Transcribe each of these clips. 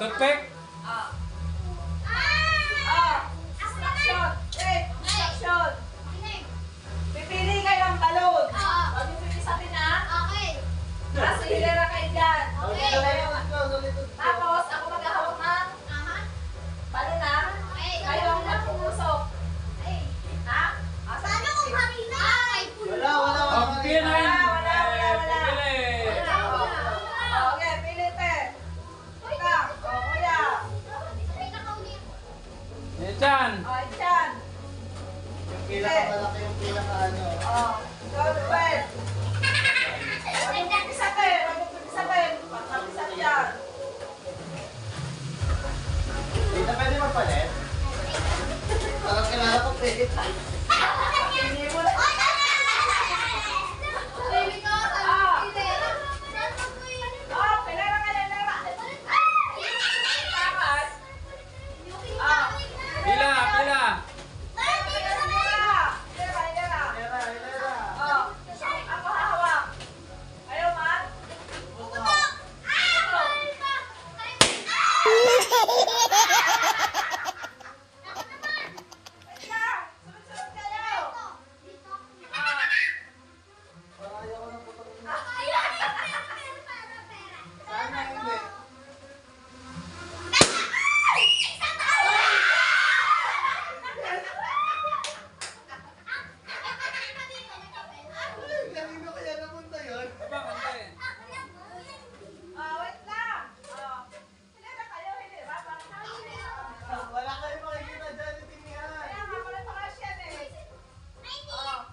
Toothpick? Instruction. Instruction. Pipili kayo ng balon. Huwag yung pipili sa atin, ha? Okay. Kasi hilera kayo dyan. Okay. Tapos, ako maghahawak ng balon, ha? Kayo ang magpupusok. Ha? Paano kung kanina? Wala. Pili na yun. Wala. Pili. Okay, pili, te. Ikaw. Kuya. Yan. Dyan. Yung pinakamalaki yung pinakaano. Go, Ruben. Huwag yung pipisatin. Pagkapisan dyan. Hindi na pwede magpalit. Parang kilala ko pilit. Pili mo na. Pilera ka, pilera. Tapos, Pila. Hilera. Hilera. Ako hahawak. Ayaw, man? Wait lang. Sunod-sunod kayo. Parang ayoko ng putol na. Sana hindi. Kanino kaya napunta yun? Wait lang. Hilera kayo, hilera. Wala kayo makikita dyan, itingihan. Kaya nga, wala pa kasi yan eh. 1, 2, 3.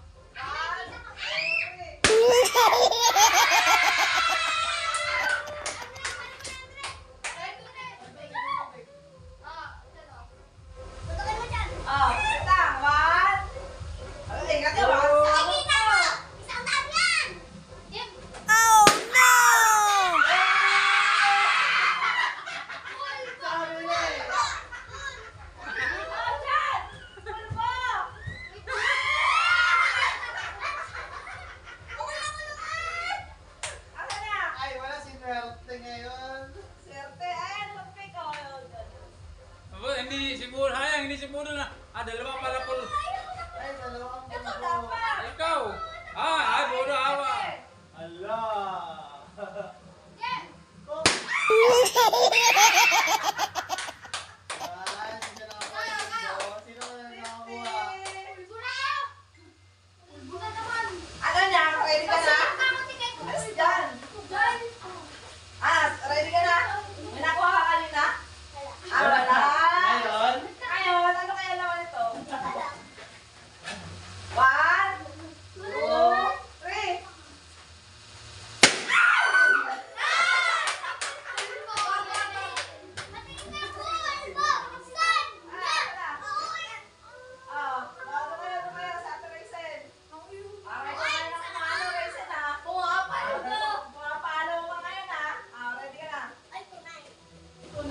Wait lang. 1. Ingat nyo, 1. Sabi na eh. Dyan! Pulbo! Asa na? Ay, wala si Nwerte ngayon. Swerte. Ayan, toothpick ko. Hindi siguro na. Dalawa pala po. Ay, dalawang Ito pulbo. dapat. Ikaw. Bodo awa. Ala. Kung... Ay, hindi na ako. Sino ka na nakakuha? Ano niya? Ready ka na? Alis dyan. Ready ka na? May nakuha ka kanina? Wala. Ngayon? Ngayon, ano kaya naman ito? 1, 2, 3.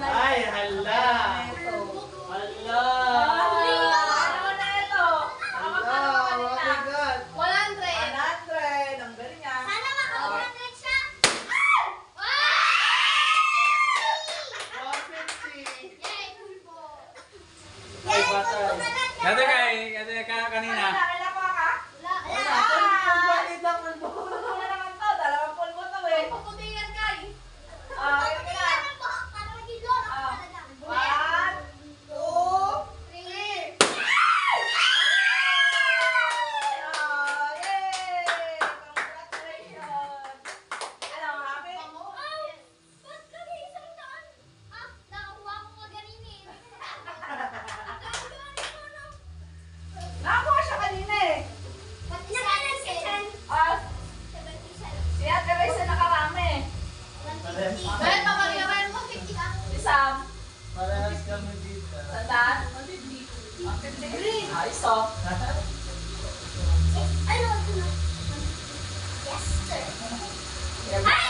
Ay, hala. Hala. Ano na ito? Hala, mabigat. 100. Ang galing niya. Ay, batay. Kasi kanina. May nakuha ka? Wala, pulbo, lang pulbo. Pulbo na naman to. Dalawang pulbo to eh. Ready ka na? 1, 2, 3. Yay! Congratulations! Ano, happy? Nakakuha siya kanina eh. Si Ate Reza nakarami. Si Sam, Parehas kami dito. sandaan. 150. Ayos oh. Yes, sir. Yan.